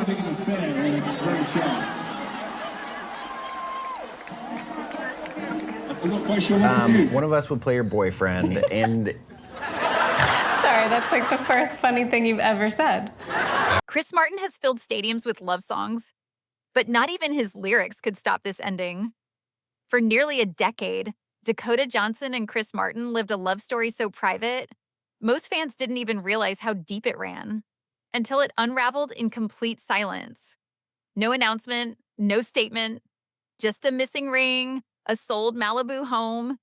having an affair, and it's very sharp. I'm not quite sure what to do. One of us would play your boyfriend, and... Sorry, that's like the first funny thing you've ever said. Chris Martin has filled stadiums with love songs, but not even his lyrics could stop this ending. For nearly a decade, Dakota Johnson and Chris Martin lived a love story so private, most fans didn't even realize how deep it ran, until it unraveled in complete silence. No announcement, no statement, just a missing ring, a sold Malibu home,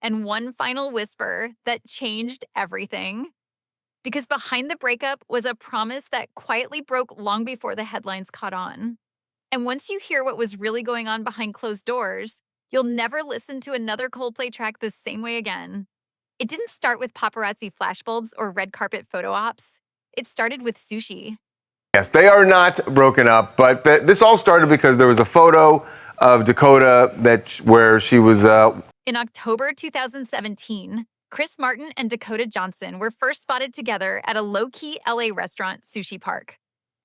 and one final whisper that changed everything. Because behind the breakup was a promise that quietly broke long before the headlines caught on. And once you hear what was really going on behind closed doors, you'll never listen to another Coldplay track the same way again. It didn't start with paparazzi flashbulbs or red carpet photo ops. It started with sushi. Yes, they are not broken up, but this all started because there was a photo of Dakota where she was... In October 2017, Chris Martin and Dakota Johnson were first spotted together at a low-key LA restaurant, Sushi Park,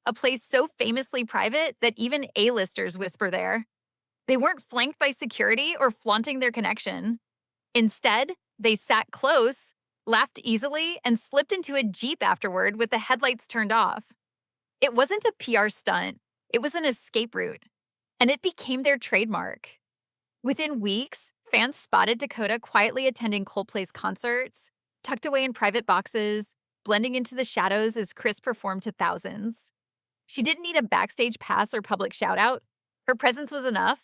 a place so famously private that even A-listers whisper there. They weren't flanked by security or flaunting their connection. Instead, they sat close, laughed easily, and slipped into a Jeep afterward with the headlights turned off. It wasn't a PR stunt, it was an escape route, and it became their trademark. Within weeks, fans spotted Dakota quietly attending Coldplay's concerts, tucked away in private boxes, blending into the shadows as Chris performed to thousands. She didn't need a backstage pass or public shout-out. Her presence was enough.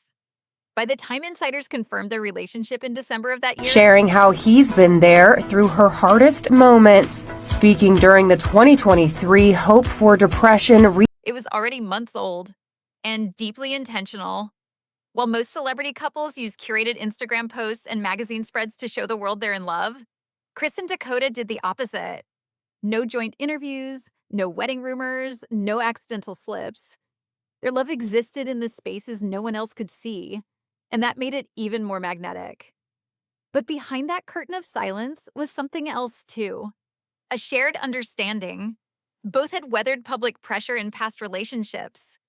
By the time insiders confirmed their relationship in December of that year, sharing how he's been there through her hardest moments, speaking during the 2023 Hope for Depression. It was already months old and deeply intentional. While most celebrity couples use curated Instagram posts and magazine spreads to show the world they're in love, Chris and Dakota did the opposite. No joint interviews, no wedding rumors, no accidental slips. Their love existed in the spaces no one else could see, and that made it even more magnetic. But behind that curtain of silence was something else too. A shared understanding. Both had weathered public pressure in past relationships.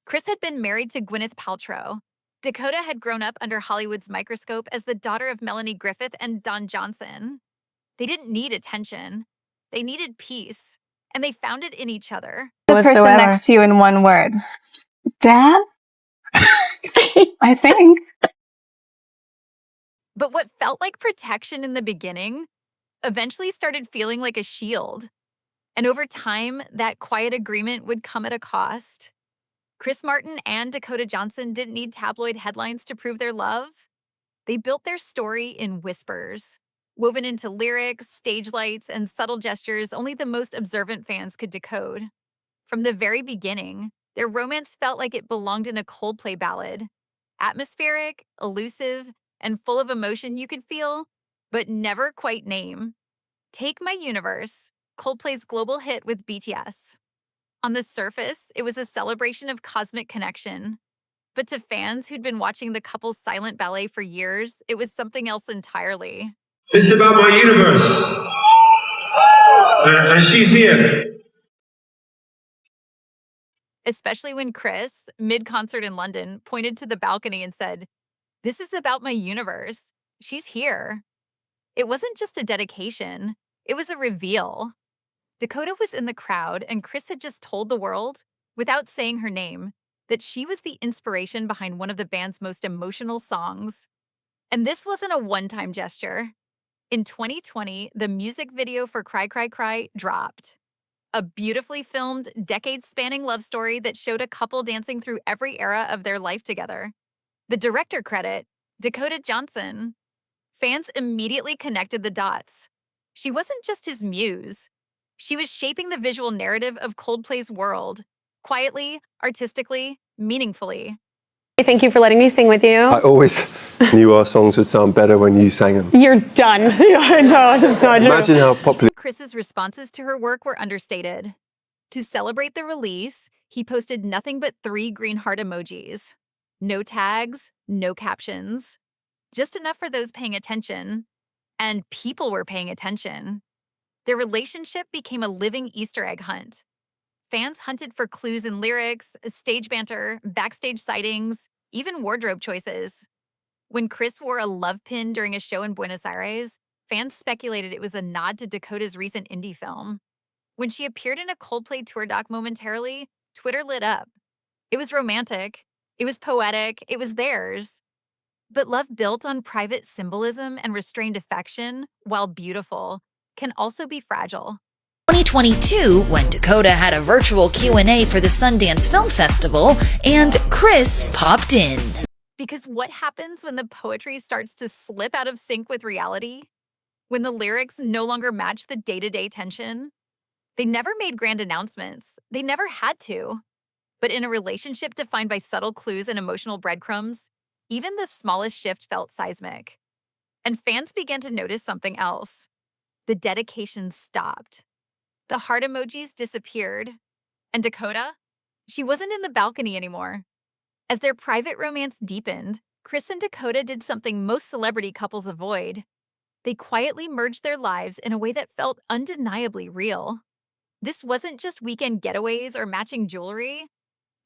Chris had been married to Gwyneth Paltrow. Dakota had grown up under Hollywood's microscope as the daughter of Melanie Griffith and Don Johnson. They didn't need attention. They needed peace, and they found it in each other. The person next to you in one word. Dad? I think. But what felt like protection in the beginning eventually started feeling like a shield. And over time, that quiet agreement would come at a cost. Chris Martin and Dakota Johnson didn't need tabloid headlines to prove their love. They built their story in whispers, woven into lyrics, stage lights, and subtle gestures only the most observant fans could decode. From the very beginning, their romance felt like it belonged in a Coldplay ballad. Atmospheric, elusive, and full of emotion you could feel, but never quite name. Take My Universe, Coldplay's global hit with BTS. On the surface, it was a celebration of cosmic connection. But to fans who'd been watching the couple's silent ballet for years, it was something else entirely. This is about my universe. And she's here. Especially when Chris, mid-concert in London, pointed to the balcony and said, "This is about my universe. She's here." It wasn't just a dedication. It was a reveal. Dakota was in the crowd, and Chris had just told the world, without saying her name, that she was the inspiration behind one of the band's most emotional songs. And this wasn't a one-time gesture. In 2020, the music video for Cry Cry Cry dropped. A beautifully filmed, decade-spanning love story that showed a couple dancing through every era of their life together. The director credit, Dakota Johnson. Fans immediately connected the dots. She wasn't just his muse. She was shaping the visual narrative of Coldplay's world, quietly, artistically, meaningfully. Thank you for letting me sing with you. I always knew our songs would sound better when you sang them. You're done. No, it's not true. Imagine how popular. Chris's responses to her work were understated. To celebrate the release, he posted nothing but 3 green heart emojis. No tags, no captions. Just enough for those paying attention. And people were paying attention. Their relationship became a living Easter egg hunt. Fans hunted for clues in lyrics, stage banter, backstage sightings, even wardrobe choices. When Chris wore a love pin during a show in Buenos Aires, fans speculated it was a nod to Dakota's recent indie film. When she appeared in a Coldplay tour doc momentarily, Twitter lit up. It was romantic. It was poetic. It was theirs. But love built on private symbolism and restrained affection, while beautiful, can also be fragile. 2022, when Dakota had a virtual Q&A for the Sundance Film Festival, and Chris popped in. Because what happens when the poetry starts to slip out of sync with reality? When the lyrics no longer match the day-to-day tension? They never made grand announcements. They never had to. But in a relationship defined by subtle clues and emotional breadcrumbs, even the smallest shift felt seismic. And fans began to notice something else. The dedication stopped. The heart emojis disappeared. And Dakota? She wasn't in the balcony anymore. As their private romance deepened, Chris and Dakota did something most celebrity couples avoid. They quietly merged their lives in a way that felt undeniably real. This wasn't just weekend getaways or matching jewelry.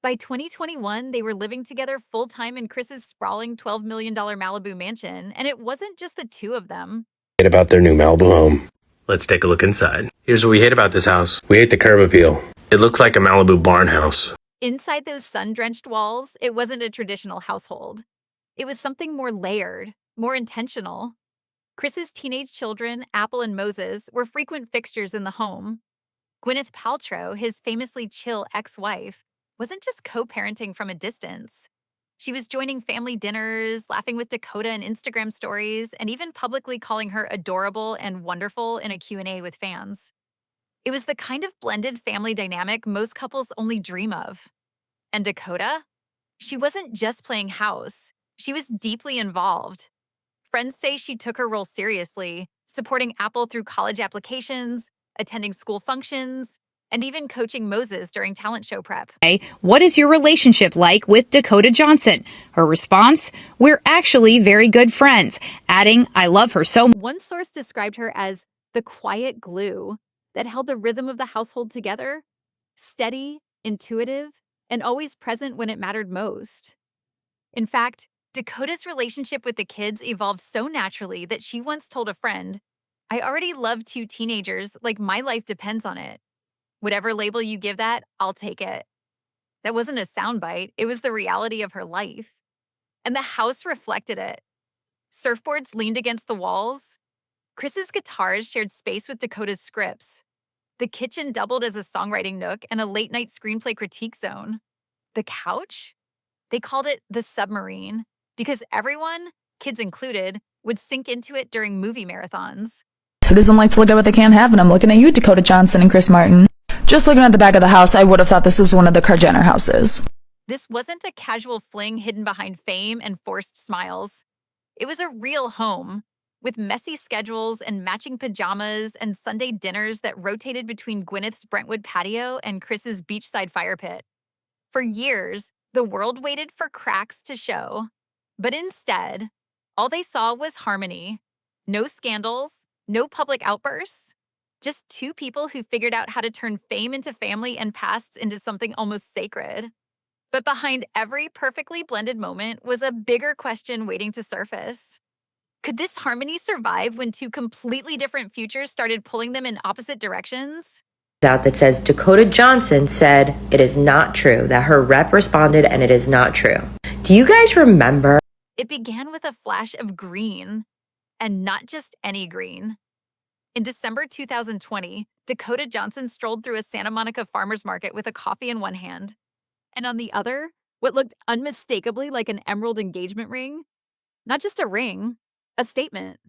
By 2021, they were living together full-time in Chris's sprawling $12 million Malibu mansion, and it wasn't just the two of them. About their new Malibu home. Let's take a look inside. Here's what we hate about this house. We hate the curb appeal. It looks like a Malibu barn house. Inside those sun-drenched walls, it wasn't a traditional household. It was something more layered, more intentional. Chris's teenage children, Apple and Moses, were frequent fixtures in the home. Gwyneth Paltrow, his famously chill ex-wife, wasn't just co-parenting from a distance. She was joining family dinners, laughing with Dakota in Instagram stories, and even publicly calling her adorable and wonderful in a Q&A with fans. It was the kind of blended family dynamic most couples only dream of. And Dakota? She wasn't just playing house. She was deeply involved. Friends say she took her role seriously, supporting Apple through college applications, attending school functions, and even coaching Moses during talent show prep. What is your relationship like with Dakota Johnson? Her response, we're actually very good friends, adding, I love her so much. One source described her as the quiet glue that held the rhythm of the household together, steady, intuitive, and always present when it mattered most. In fact, Dakota's relationship with the kids evolved so naturally that she once told a friend, I already love two teenagers, like my life depends on it. Whatever label you give that, I'll take it. That wasn't a soundbite, it was the reality of her life. And the house reflected it. Surfboards leaned against the walls. Chris's guitars shared space with Dakota's scripts. The kitchen doubled as a songwriting nook and a late-night screenplay critique zone. The couch? They called it the submarine because everyone, kids included, would sink into it during movie marathons. Who doesn't like to look at what they can't have? And I'm looking at you, Dakota Johnson and Chris Martin. Just looking at the back of the house, I would have thought this was one of the Kar-Jenner houses. This wasn't a casual fling hidden behind fame and forced smiles. It was a real home, with messy schedules and matching pajamas and Sunday dinners that rotated between Gwyneth's Brentwood patio and Chris's beachside fire pit. For years, the world waited for cracks to show. But instead, all they saw was harmony. No scandals, no public outbursts. Just two people who figured out how to turn fame into family and pasts into something almost sacred. But behind every perfectly blended moment was a bigger question waiting to surface. Could this harmony survive when two completely different futures started pulling them in opposite directions? Out that says Dakota Johnson said it is not true, that her rep responded and it is not true. Do you guys remember? It began with a flash of green, and not just any green. In December 2020, Dakota Johnson strolled through a Santa Monica farmer's market with a coffee in one hand, and on the other, what looked unmistakably like an emerald engagement ring. Not just a ring, a statement.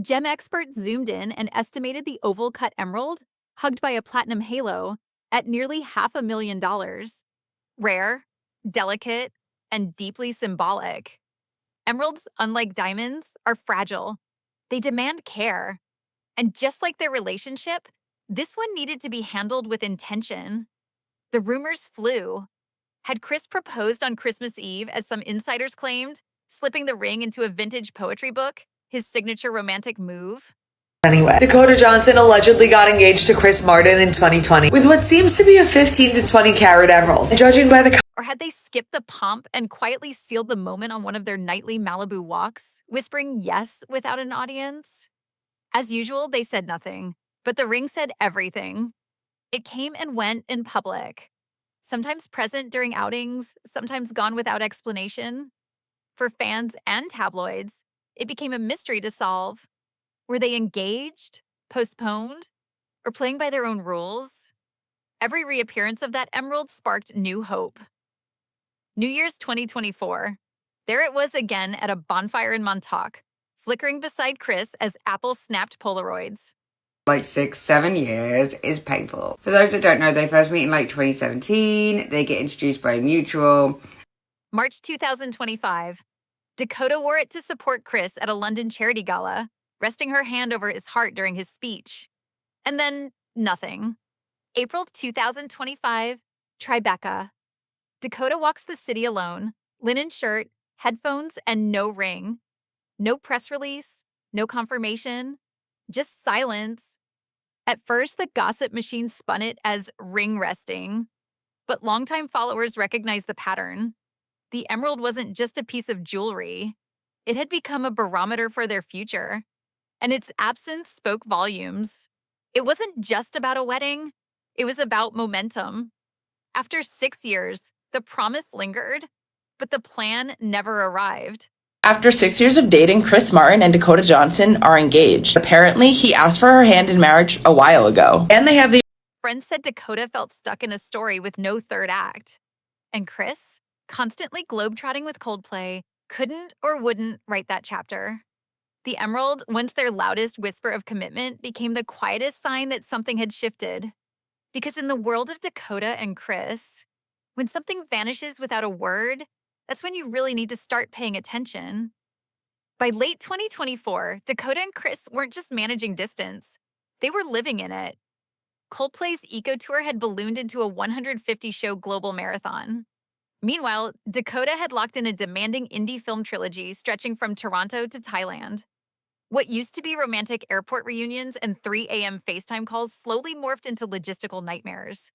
Gem experts zoomed in and estimated the oval-cut emerald, hugged by a platinum halo, at nearly $500,000. Rare, delicate, and deeply symbolic. Emeralds, unlike diamonds, are fragile. They demand care. And just like their relationship, this one needed to be handled with intention. The rumors flew. Had Chris proposed on Christmas Eve, as some insiders claimed, slipping the ring into a vintage poetry book, his signature romantic move? Anyway, Dakota Johnson allegedly got engaged to Chris Martin in 2020 with what seems to be a 15 to 20 carat emerald. And judging by the Or had they skipped the pomp and quietly sealed the moment on one of their nightly Malibu walks, whispering yes without an audience? As usual, they said nothing, but the ring said everything. It came and went in public, sometimes present during outings, sometimes gone without explanation. For fans and tabloids, it became a mystery to solve. Were they engaged, postponed, or playing by their own rules? Every reappearance of that emerald sparked new hope. New Year's 2024. There it was again at a bonfire in Montauk, flickering beside Chris as Apple snapped Polaroids. Like 6-7 years is painful. For those that don't know, they first meet in like 2017. They get introduced by a mutual. March 2025. Dakota wore it to support Chris at a London charity gala, resting her hand over his heart during his speech. And then nothing. April 2025. Tribeca. Dakota walks the city alone, linen shirt, headphones, and no ring. No press release, no confirmation, just silence. At first, the gossip machine spun it as ring resting, but longtime followers recognized the pattern. The emerald wasn't just a piece of jewelry. It had become a barometer for their future, and its absence spoke volumes. It wasn't just about a wedding. It was about momentum. After 6 years, the promise lingered, but the plan never arrived. After 6 years of dating, Chris Martin and Dakota Johnson are engaged. Apparently, he asked for her hand in marriage a while ago. And they have the Friends said Dakota felt stuck in a story with no third act. And Chris, constantly globetrotting with Coldplay, couldn't or wouldn't write that chapter. The emerald, once their loudest whisper of commitment, became the quietest sign that something had shifted. Because in the world of Dakota and Chris, when something vanishes without a word, that's when you really need to start paying attention. By late 2024, Dakota and Chris weren't just managing distance. They were living in it. Coldplay's Eco Tour had ballooned into a 150-show global marathon. Meanwhile, Dakota had locked in a demanding indie film trilogy stretching from Toronto to Thailand. What used to be romantic airport reunions and 3 a.m. FaceTime calls slowly morphed into logistical nightmares.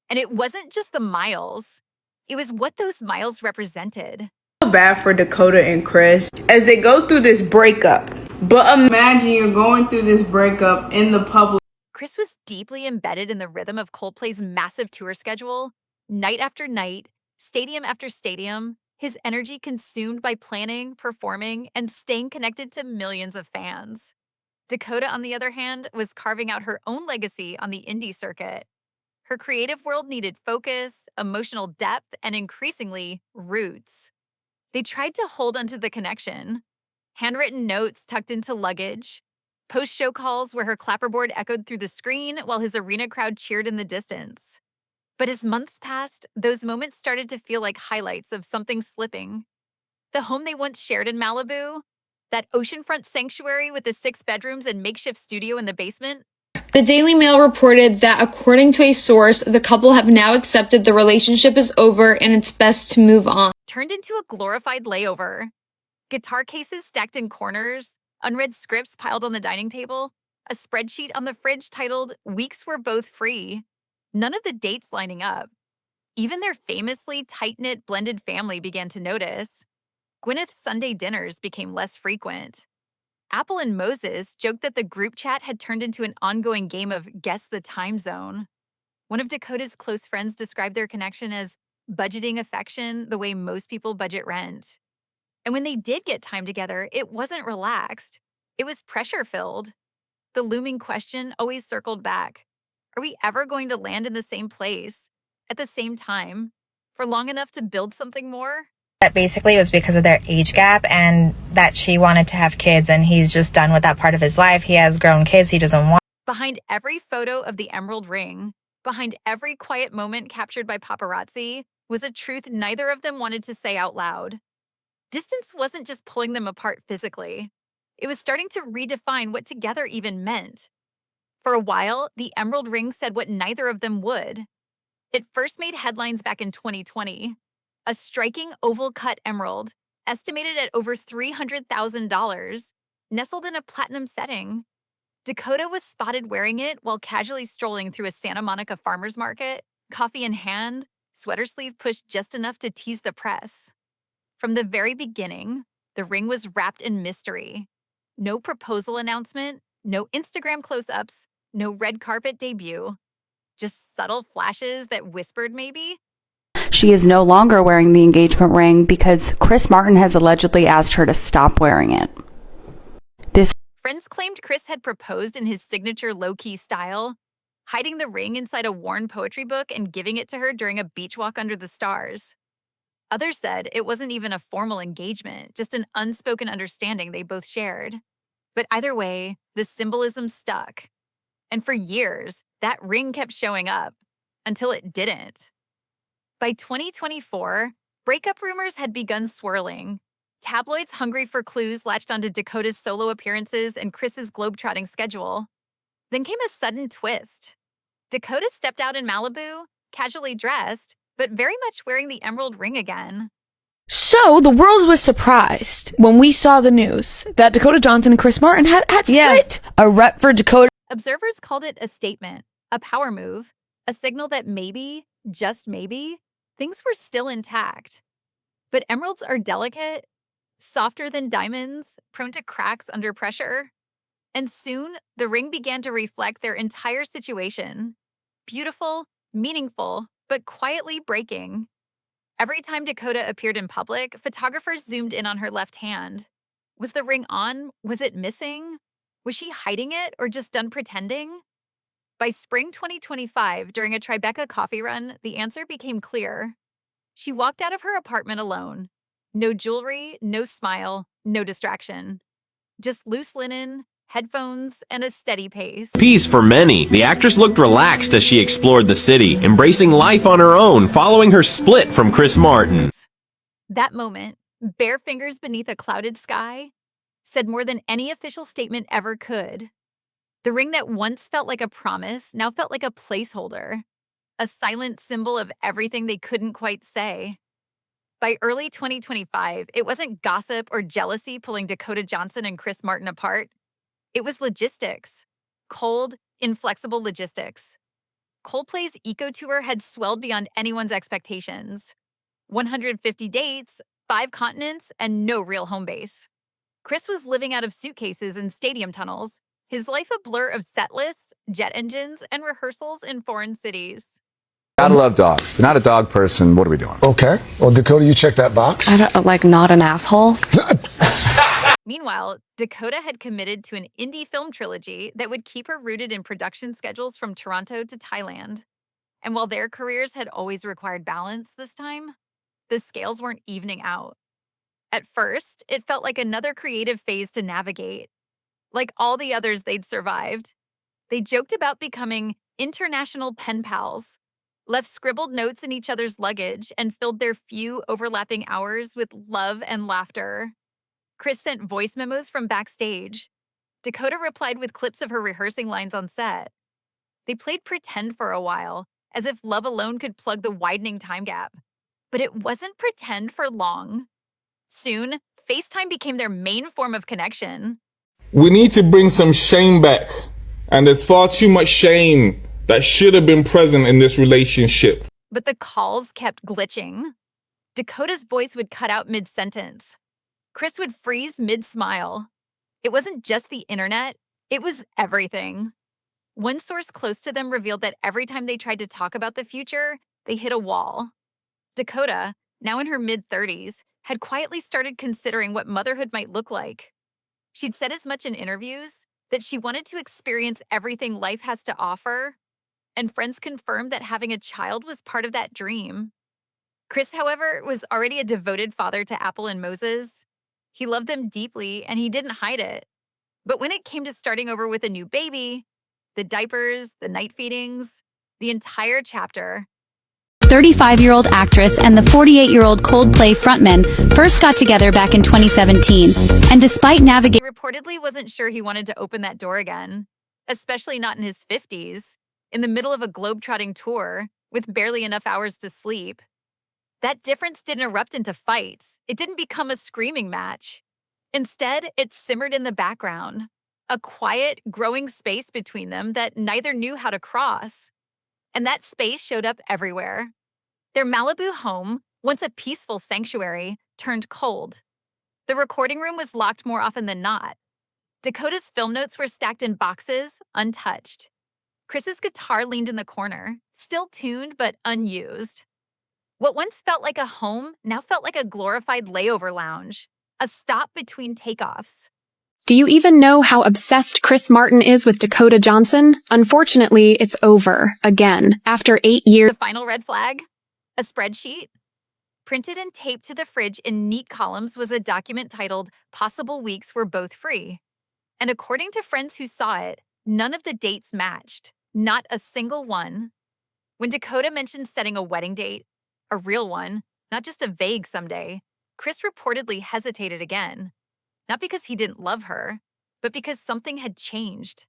And it wasn't just the miles. It was what those miles represented. I feel bad for Dakota and Chris as they go through this breakup. But imagine you're going through this breakup in the public. Chris was deeply embedded in the rhythm of Coldplay's massive tour schedule. Night after night, stadium after stadium, his energy consumed by planning, performing, and staying connected to millions of fans. Dakota, on the other hand, was carving out her own legacy on the indie circuit. Her creative world needed focus, emotional depth, and increasingly, roots. They tried to hold onto the connection. Handwritten notes tucked into luggage, post-show calls where her clapperboard echoed through the screen while his arena crowd cheered in the distance. But as months passed, those moments started to feel like highlights of something slipping. The home they once shared in Malibu, that oceanfront sanctuary with the 6 bedrooms and makeshift studio in the basement. The Daily Mail reported that, according to a source, the couple have now accepted the relationship is over and it's best to move on. Turned into a glorified layover. Guitar cases stacked in corners, unread scripts piled on the dining table, a spreadsheet on the fridge titled, "Weeks We're Both Free." None of the dates lining up. Even their famously tight-knit blended family began to notice. Gwyneth's Sunday dinners became less frequent. Apple and Moses joked that the group chat had turned into an ongoing game of guess the time zone. One of Dakota's close friends described their connection as budgeting affection the way most people budget rent. And when they did get time together, it wasn't relaxed. It was pressure-filled. The looming question always circled back. Are we ever going to land in the same place, at the same time, for long enough to build something more? That basically was because of their age gap and that she wanted to have kids and he's just done with that part of his life. He has grown kids he doesn't want. Behind every photo of the emerald ring, behind every quiet moment captured by paparazzi, was a truth neither of them wanted to say out loud. Distance wasn't just pulling them apart physically. It was starting to redefine what together even meant. For a while, the emerald ring said what neither of them would. It first made headlines back in 2020. A striking oval-cut emerald, estimated at over $300,000, nestled in a platinum setting. Dakota was spotted wearing it while casually strolling through a Santa Monica farmer's market, coffee in hand, sweater sleeve pushed just enough to tease the press. From the very beginning, the ring was wrapped in mystery. No proposal announcement, no Instagram close-ups, no red carpet debut. Just subtle flashes that whispered maybe. She is no longer wearing the engagement ring because Chris Martin has allegedly asked her to stop wearing it. Friends claimed Chris had proposed in his signature low-key style, hiding the ring inside a worn poetry book and giving it to her during a beach walk under the stars. Others said it wasn't even a formal engagement, just an unspoken understanding they both shared. But either way, the symbolism stuck. And for years, that ring kept showing up, until it didn't. By 2024, breakup rumors had begun swirling. Tabloids hungry for clues latched onto Dakota's solo appearances and Chris's globetrotting schedule. Then came a sudden twist. Dakota stepped out in Malibu, casually dressed, but very much wearing the emerald ring again. So the world was surprised when we saw the news that Dakota Johnson and Chris Martin had split. A rep for Dakota. Observers called it a statement, a power move, a signal that maybe, just maybe, things were still intact. But emeralds are delicate, softer than diamonds, prone to cracks under pressure. And soon, the ring began to reflect their entire situation. Beautiful, meaningful, but quietly breaking. Every time Dakota appeared in public, photographers zoomed in on her left hand. Was the ring on? Was it missing? Was she hiding it or just done pretending? By spring 2025, during a Tribeca coffee run, the answer became clear. She walked out of her apartment alone. No jewelry, no smile, no distraction. Just loose linen, headphones, and a steady pace. Peace for many. The actress looked relaxed as she explored the city, embracing life on her own following her split from Chris Martin. That moment, bare fingers beneath a clouded sky, said more than any official statement ever could. The ring that once felt like a promise now felt like a placeholder, a silent symbol of everything they couldn't quite say. By early 2025, it wasn't gossip or jealousy pulling Dakota Johnson and Chris Martin apart. It was logistics. Cold, inflexible logistics. Coldplay's Eco Tour had swelled beyond anyone's expectations. 150 dates, 5 continents, and no real home base. Chris was living out of suitcases and stadium tunnels, his life a blur of set lists, jet engines, and rehearsals in foreign cities. Gotta love dogs. If you're not a dog person, what are we doing? Okay. Well, Dakota, you check that box. I don't, not an asshole. Meanwhile, Dakota had committed to an indie film trilogy that would keep her rooted in production schedules from Toronto to Thailand. And while their careers had always required balance this time, the scales weren't evening out. At first, it felt like another creative phase to navigate. Like all the others they'd survived, they joked about becoming international pen pals, left scribbled notes in each other's luggage, and filled their few overlapping hours with love and laughter. Chris sent voice memos from backstage. Dakota replied with clips of her rehearsing lines on set. They played pretend for a while, as if love alone could plug the widening time gap. But it wasn't pretend for long. Soon, FaceTime became their main form of connection. We need to bring some shame back, and there's far too much shame that should have been present in this relationship. But the calls kept glitching. Dakota's voice would cut out mid-sentence. Chris would freeze mid-smile. It wasn't just the internet, it was everything. One source close to them revealed that every time they tried to talk about the future, they hit a wall. Dakota, now in her mid-30s, had quietly started considering what motherhood might look like. She'd said as much in interviews that she wanted to experience everything life has to offer, and friends confirmed that having a child was part of that dream. Chris, however, was already a devoted father to Apple and Moses. He loved them deeply, and he didn't hide it. But when it came to starting over with a new baby, the diapers, the night feedings, the entire chapter. 35-year-old actress and the 48-year-old Coldplay frontman first got together back in 2017, and despite navigating... He reportedly wasn't sure he wanted to open that door again, especially not in his 50s, in the middle of a globetrotting tour, with barely enough hours to sleep. That difference didn't erupt into fights. It didn't become a screaming match. Instead, it simmered in the background. A quiet, growing space between them that neither knew how to cross. And that space showed up everywhere. Their Malibu home, once a peaceful sanctuary, turned cold. The recording room was locked more often than not. Dakota's film notes were stacked in boxes, untouched. Chris's guitar leaned in the corner, still tuned but unused. What once felt like a home now felt like a glorified layover lounge, a stop between takeoffs. Do you even know how obsessed Chris Martin is with Dakota Johnson? Unfortunately, it's over, again, after 8 years. The final red flag? A spreadsheet? Printed and taped to the fridge in neat columns was a document titled Possible Weeks We're Both Free. And according to friends who saw it, none of the dates matched. Not a single one. When Dakota mentioned setting a wedding date, a real one, not just a vague someday, Chris reportedly hesitated again. Not because he didn't love her, but because something had changed.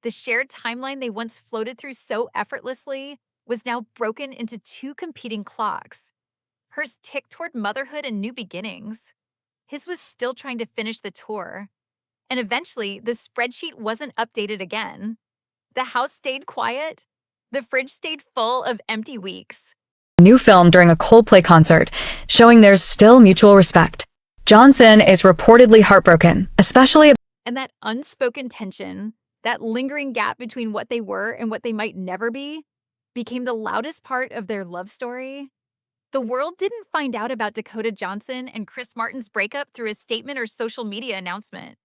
The shared timeline they once floated through so effortlessly was now broken into two competing clocks. Hers ticked toward motherhood and new beginnings. His was still trying to finish the tour. And eventually, the spreadsheet wasn't updated again. The house stayed quiet. The fridge stayed full of empty weeks. New film during a Coldplay concert, showing there's still mutual respect. Johnson is reportedly heartbroken, especially. And that unspoken tension, that lingering gap between what they were and what they might never be, became the loudest part of their love story. The world didn't find out about Dakota Johnson and Chris Martin's breakup through a statement or social media announcement.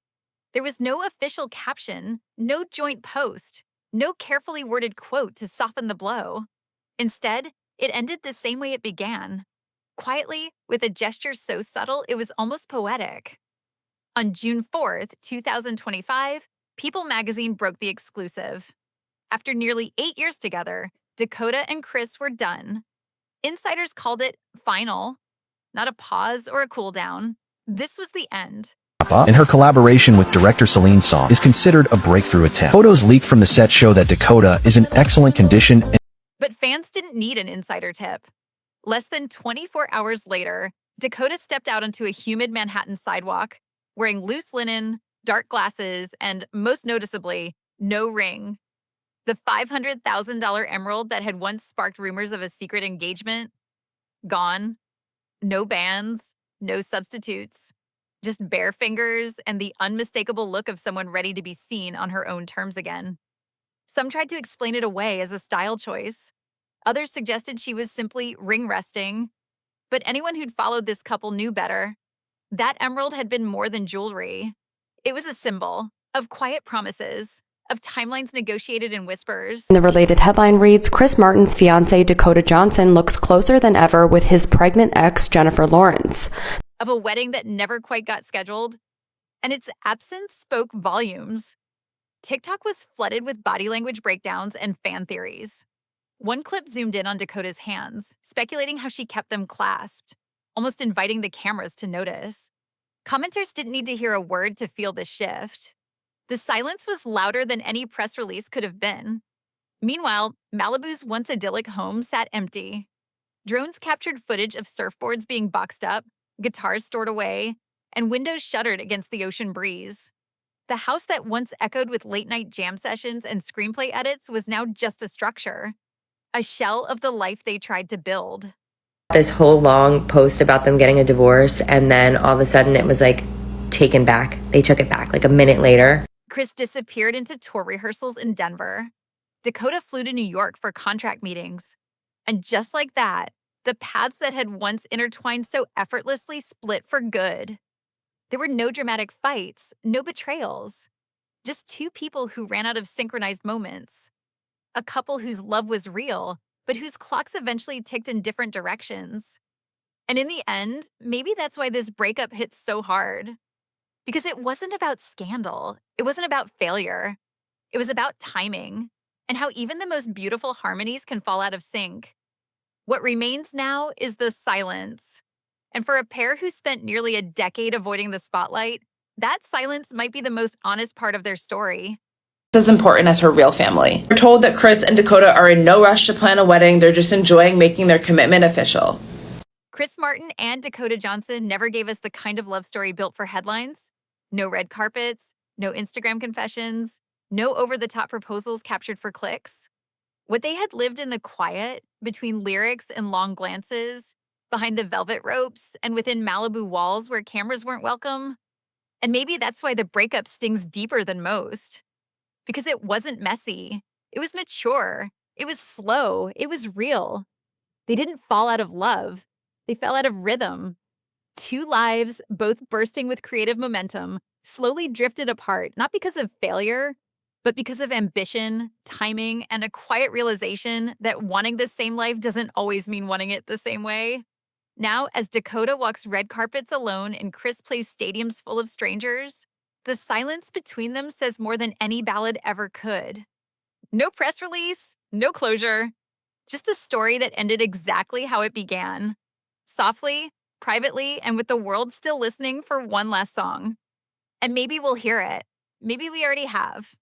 There was no official caption, no joint post, no carefully worded quote to soften the blow. Instead, it ended the same way it began. Quietly, with a gesture so subtle it was almost poetic. On June 4th, 2025, People magazine broke the exclusive. After nearly 8 years together, Dakota and Chris were done. Insiders called it final, not a pause or a cool down. This was the end. And her collaboration with director Celine Song is considered a breakthrough attempt. Photos leaked from the set show that Dakota is in excellent condition. But fans didn't need an insider tip. Less than 24 hours later, Dakota stepped out onto a humid Manhattan sidewalk, wearing loose linen, dark glasses, and, most noticeably, no ring. The $500,000 emerald that had once sparked rumors of a secret engagement? Gone. No bands, no substitutes. Just bare fingers and the unmistakable look of someone ready to be seen on her own terms again. Some tried to explain it away as a style choice. Others suggested she was simply ring resting. But anyone who'd followed this couple knew better. That emerald had been more than jewelry. It was a symbol of quiet promises, of timelines negotiated in whispers. The related headline reads, Chris Martin's fiancée Dakota Johnson looks closer than ever with his pregnant ex Jennifer Lawrence. Of a wedding that never quite got scheduled. And its absence spoke volumes. TikTok was flooded with body language breakdowns and fan theories. One clip zoomed in on Dakota's hands, speculating how she kept them clasped, almost inviting the cameras to notice. Commenters didn't need to hear a word to feel the shift. The silence was louder than any press release could have been. Meanwhile, Malibu's once idyllic home sat empty. Drones captured footage of surfboards being boxed up, guitars stored away, and windows shuttered against the ocean breeze. The house that once echoed with late-night jam sessions and screenplay edits was now just a structure. A shell of the life they tried to build. This whole long post about them getting a divorce, and then all of a sudden it was like taken back. They took it back like a minute later. Chris disappeared into tour rehearsals in Denver. Dakota flew to New York for contract meetings. And just like that, the paths that had once intertwined so effortlessly split for good. There were no dramatic fights, no betrayals. Just two people who ran out of synchronized moments. A couple whose love was real, but whose clocks eventually ticked in different directions. And in the end, maybe that's why this breakup hit so hard. Because it wasn't about scandal. It wasn't about failure. It was about timing, and how even the most beautiful harmonies can fall out of sync. What remains now is the silence. And for a pair who spent nearly a decade avoiding the spotlight, that silence might be the most honest part of their story. As important as her real family. We're told that Chris and Dakota are in no rush to plan a wedding. They're just enjoying making their commitment official. Chris Martin and Dakota Johnson never gave us the kind of love story built for headlines. No red carpets, no Instagram confessions, no over-the-top proposals captured for clicks. What they had lived in the quiet, between lyrics and long glances, behind the velvet ropes, and within Malibu walls where cameras weren't welcome. And maybe that's why the breakup stings deeper than most. Because it wasn't messy. It was mature. It was slow. It was real. They didn't fall out of love. They fell out of rhythm. Two lives, both bursting with creative momentum, slowly drifted apart, not because of failure, but because of ambition, timing, and a quiet realization that wanting the same life doesn't always mean wanting it the same way. Now, as Dakota walks red carpets alone and Chris plays stadiums full of strangers, the silence between them says more than any ballad ever could. No press release, no closure, just a story that ended exactly how it began. Softly, privately, and with the world still listening for one last song. And maybe we'll hear it. Maybe we already have.